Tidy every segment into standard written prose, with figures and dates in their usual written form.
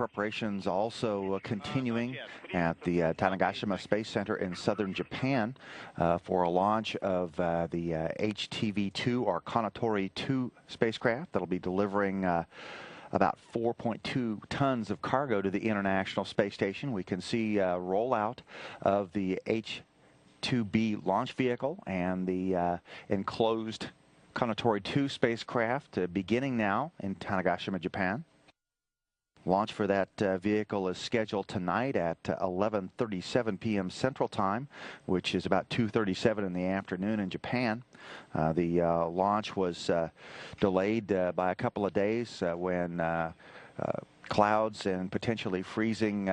Preparations also continuing at the Tanegashima Space Center in southern Japan for a launch of the HTV-2 or Kounotori 2 spacecraft that'll be delivering about 4.2 tons of cargo to the International Space Station. We can see rollout of the H-2B launch vehicle and the enclosed Kounotori 2 spacecraft beginning now in Tanegashima, Japan. Launch for that vehicle is scheduled tonight at 11:37 p.m. Central Time, which is about 2:37 in the afternoon in Japan. The launch was delayed by a couple of days when clouds and potentially freezing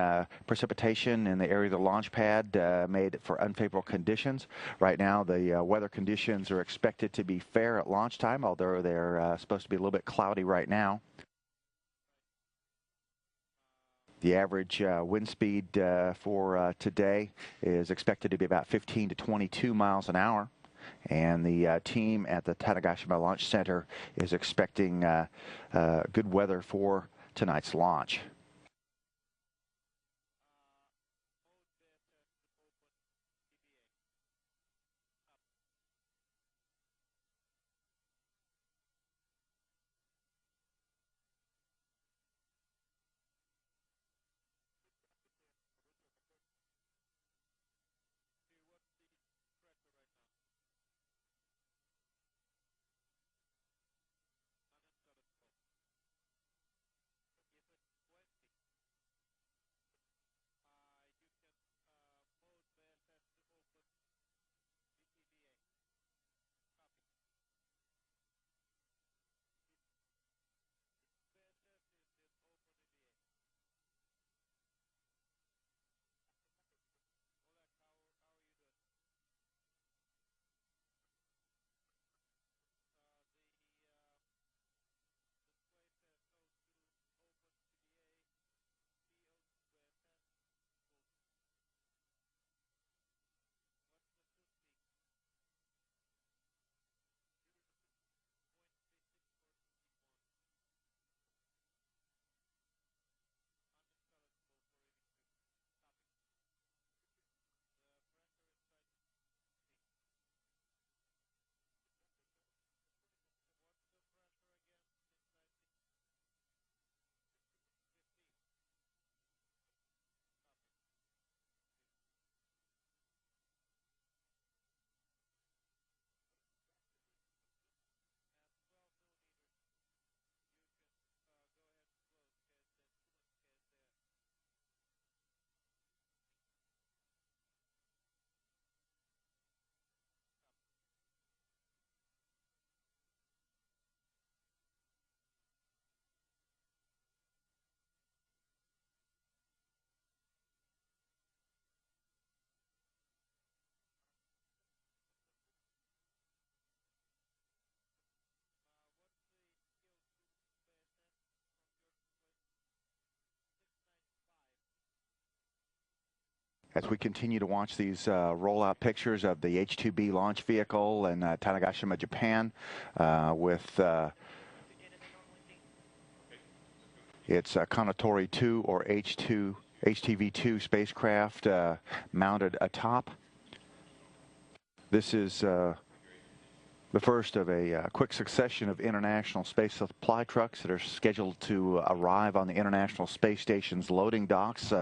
precipitation in the area of the launch pad made for unfavorable conditions. Right now, the weather conditions are expected to be fair at launch time, although they're supposed to be a little bit cloudy right now. The average wind speed for today is expected to be about 15 to 22 miles an hour. And the team at the Tanegashima Launch Center is expecting good weather for tonight's launch. As we continue to watch these rollout pictures of the H-2B launch vehicle in Tanegashima, Japan, with its Kounotori 2 or HTV-2 spacecraft mounted atop. This is the first of a quick succession of international space supply trucks that are scheduled to arrive on the International Space Station's loading docks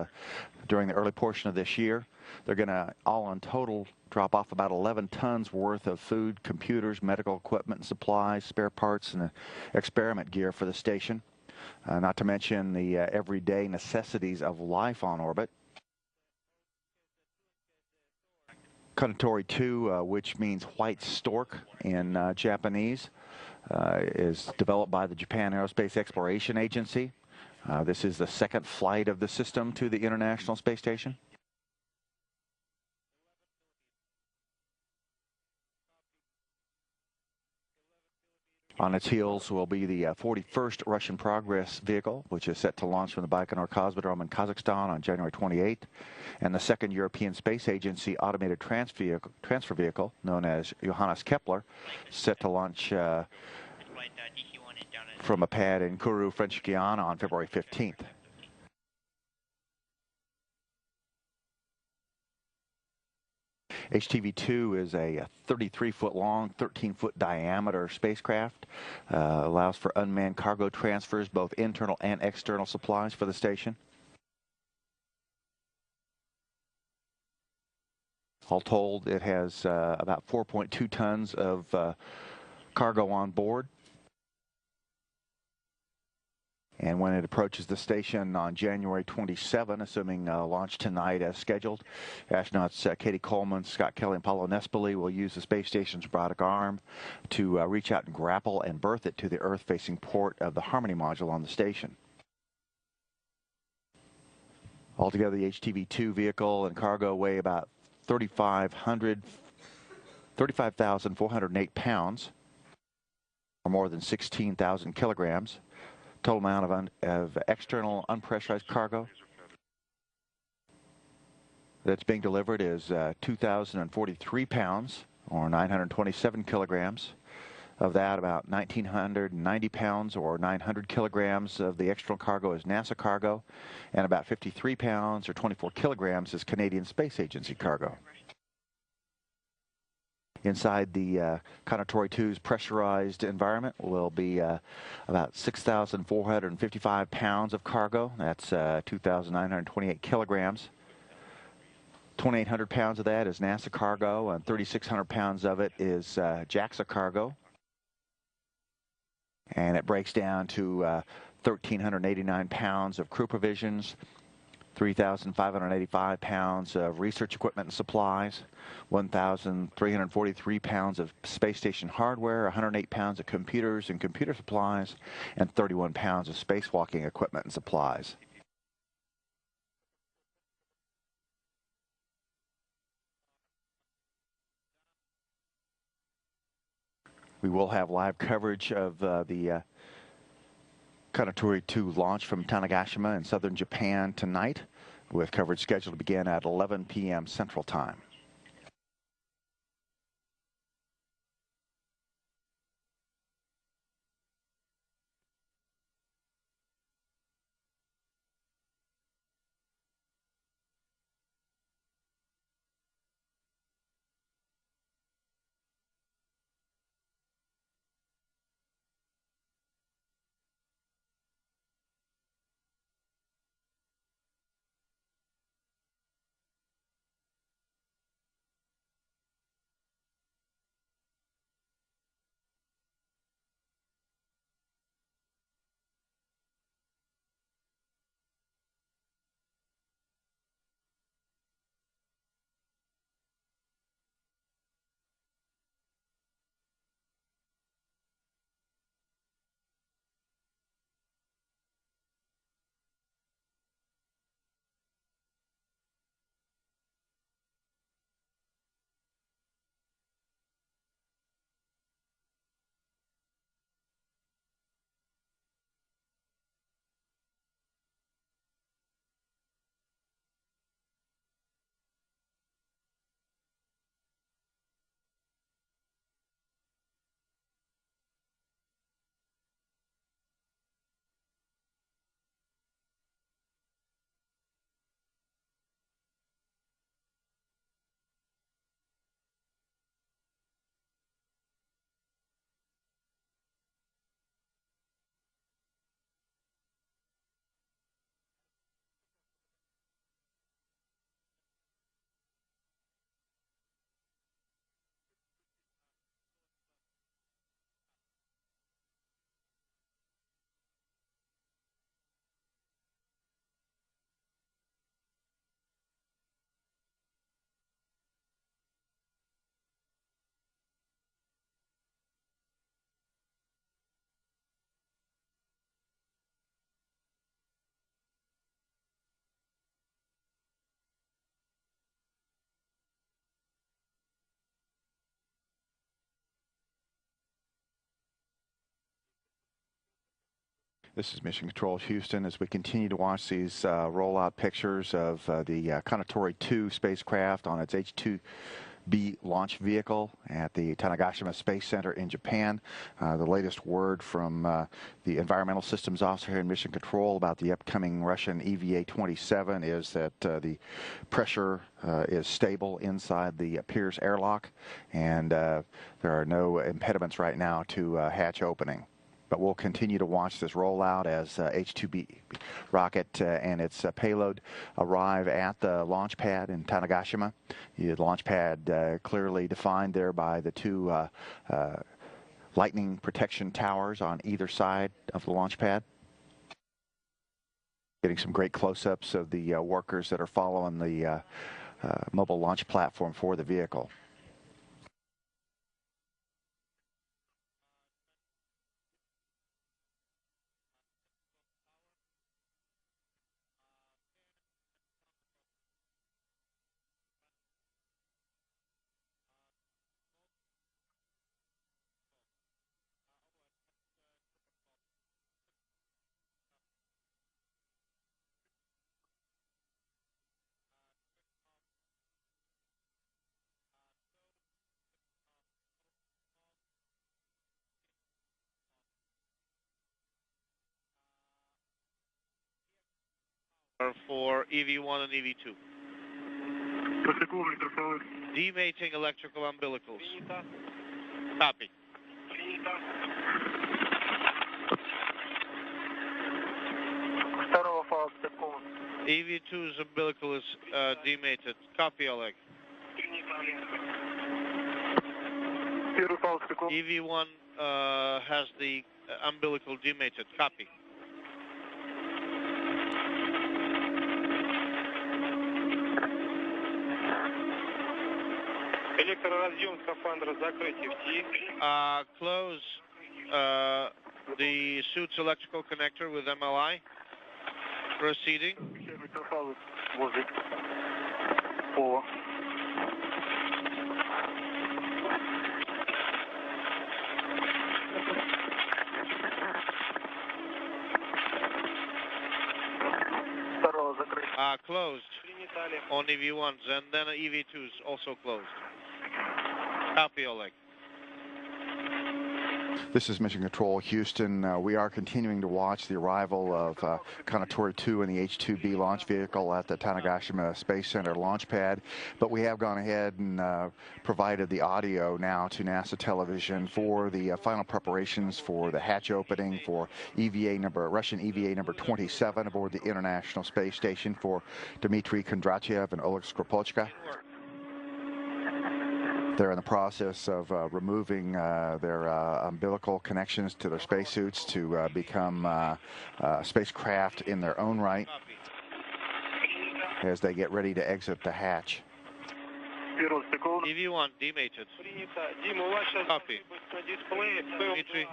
during the early portion of this year. They're going to, all in total, drop off about 11 tons worth of food, computers, medical equipment, and supplies, spare parts, and experiment gear for the station. Not to mention the everyday necessities of life on orbit. Kounotori 2, which means white stork in Japanese, is developed by the Japan Aerospace Exploration Agency. This is the second flight of the system to the International Space Station. On its heels will be the 41st Russian Progress vehicle, which is set to launch from the Baikonur Cosmodrome in Kazakhstan on January 28th, and the second European Space Agency automated transfer vehicle, known as Johannes Kepler, set to launch from a pad in Kourou, French Guiana on February 15th. HTV-2 is a 33-foot long, 13-foot diameter spacecraft. Allows for unmanned cargo transfers, both internal and external supplies for the station. All told, it has about 4.2 tons of cargo on board. And when it approaches the station on January 27, assuming launch tonight as scheduled, astronauts Katie Coleman, Scott Kelly, and Paulo Nespoli will use the space station's robotic arm to reach out and grapple and berth it to the Earth-facing port of the Harmony module on the station. Altogether, the HTV-2 vehicle and cargo weigh about 35,408 pounds, or more than 16,000 kilograms. Total amount of external unpressurized cargo that's being delivered is 2,043 pounds, or 927 kilograms. Of that, about 1,990 pounds, or 900 kilograms of the external cargo is NASA cargo, and about 53 pounds, or 24 kilograms, is Canadian Space Agency cargo. Inside the Kounotori 2's pressurized environment will be about 6,455 pounds of cargo. That's 2,928 kilograms. 2,800 pounds of that is NASA cargo, and 3,600 pounds of it is JAXA cargo. And it breaks down to 1,389 pounds of crew provisions, 3,585 pounds of research equipment and supplies, 1,343 pounds of space station hardware, 108 pounds of computers and computer supplies, and 31 pounds of spacewalking equipment and supplies. We will have live coverage of the Kounotori 2 launch from Tanegashima in southern Japan tonight, with coverage scheduled to begin at 11 p.m. Central Time. This is Mission Control Houston as we continue to watch these rollout pictures of the Kounotori 2 spacecraft on its H-2B launch vehicle at the Tanegashima Space Center in Japan. The latest word from the Environmental Systems Officer here in Mission Control about the upcoming Russian EVA-27 is that the pressure is stable inside the Pirs airlock, and there are no impediments right now to hatch opening. But we'll continue to watch this rollout as H-2B rocket and its payload arrive at the launch pad in Tanegashima. The launch pad clearly defined there by the two lightning protection towers on either side of the launch pad. Getting some great close-ups of the workers that are following the mobile launch platform for the vehicle. For EV1 and EV2. Demating electrical umbilicals. Copy. EV2's umbilical is demated. Copy, Oleg. EV1 has the umbilical demated. Copy. Close the suit's electrical connector with MLI. Proceeding. Closed on EV1s, and then EV2s also closed. Copy, Oleg. This is Mission Control, Houston. We are continuing to watch the arrival of Kounotori 2 and the H-2B launch vehicle at the Tanegashima Space Center launch pad, but we have gone ahead and provided the audio now to NASA television for the final preparations for the hatch opening for Russian EVA number 27 aboard the International Space Station for Dmitry Kondratyev and Oleg Skropochka. They're in the process of removing their umbilical connections to their spacesuits to become spacecraft in their own right as they get ready to exit the hatch. EV1 demated. Copy. Dmitry,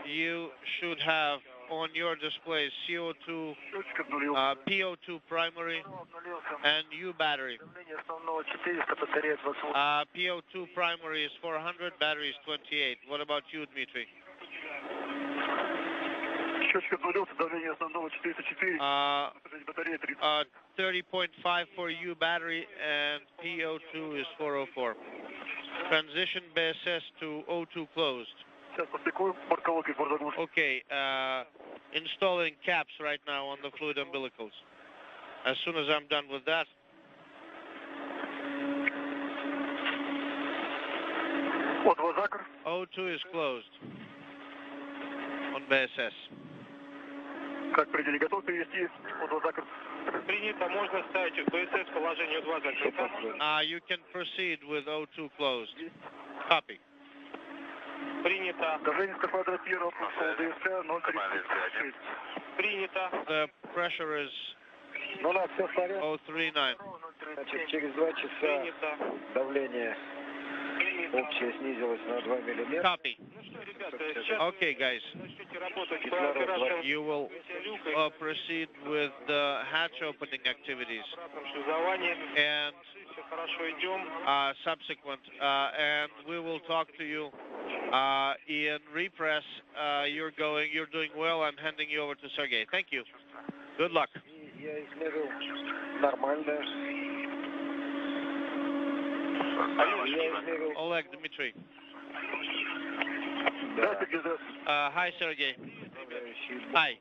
you should have on your display CO2, PO2 primary, and U battery. PO2 primary is 400, battery is 28. What about you, Dmitry? 30.5 for U battery, and PO2 is 404. Transition BSS to O2 closed. Okay, installing caps right now on the fluid umbilicals. As soon as I'm done with that. O2 is closed on BSS. You can proceed with O2 closed. Copy. The pressure is 039. Copy. Okay, guys. You will proceed with the hatch opening activities and subsequent, and we will talk to you in repress. You're doing well. I'm handing you over to Sergey. Thank you. Good luck. Oleg, Dmitry. Hi, Sergey. Hi.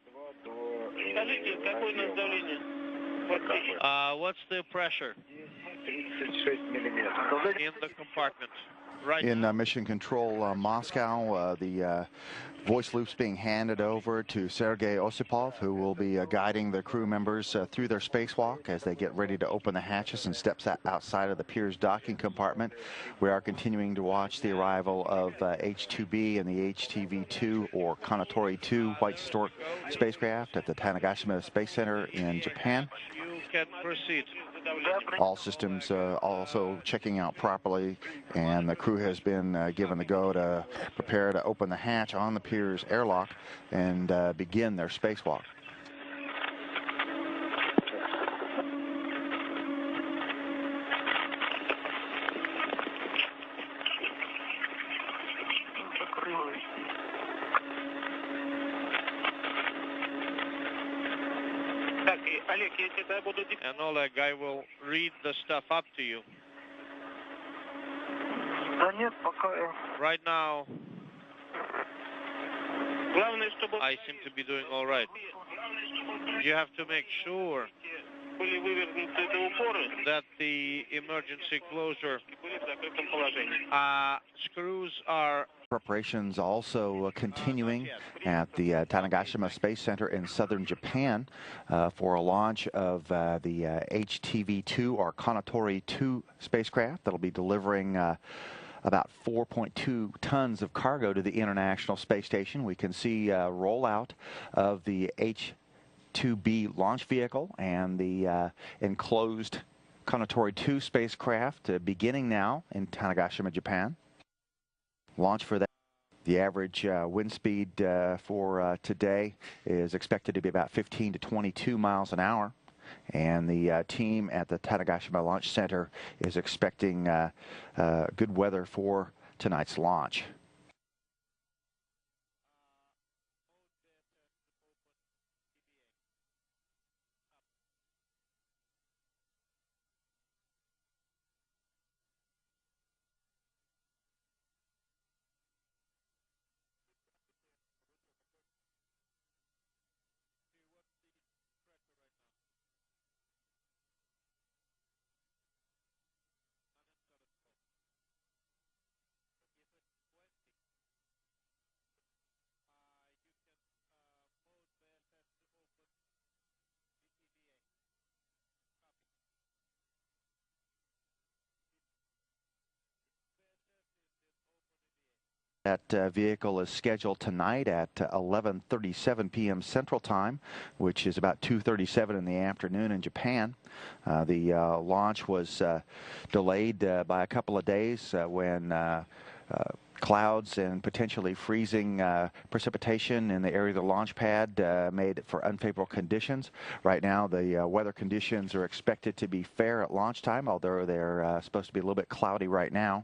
What's the pressure in the compartment? Right In now? Mission Control Moscow, the voice loop's being handed over to Sergei Osipov, who will be guiding the crew members through their spacewalk as they get ready to open the hatches and steps outside of the Pirs docking compartment. We are continuing to watch the arrival of H-2B and the HTV-2 or Kounotori 2 White Stork spacecraft at the Tanegashima Space Center in Japan. You can proceed. All systems also checking out properly, and the crew has been given the go to prepare to open the hatch on the Pirs airlock and begin their spacewalk. And Oleg, I will read the stuff up to you. Right now, I seem to be doing all right. You have to make sure that the emergency closure screws are... Preparations also continuing at the Tanegashima Space Center in southern Japan for a launch of the HTV-2 or Kounotori 2 spacecraft that'll be delivering about 4.2 tons of cargo to the International Space Station. We can see rollout of the H-2B launch vehicle and the enclosed Kounotori 2 spacecraft beginning now in Tanegashima, Japan. Launch for that. The average wind speed for today is expected to be about 15 to 22 miles an hour. And the team at the Tanegashima Launch Center is expecting good weather for tonight's launch. That vehicle is scheduled tonight at 11:37 p.m. Central Time, which is about 2:37 in the afternoon in Japan. The launch was delayed by a couple of days when clouds and potentially freezing precipitation in the area of the launch pad made for unfavorable conditions. Right now, the weather conditions are expected to be fair at launch time, although they're supposed to be a little bit cloudy right now.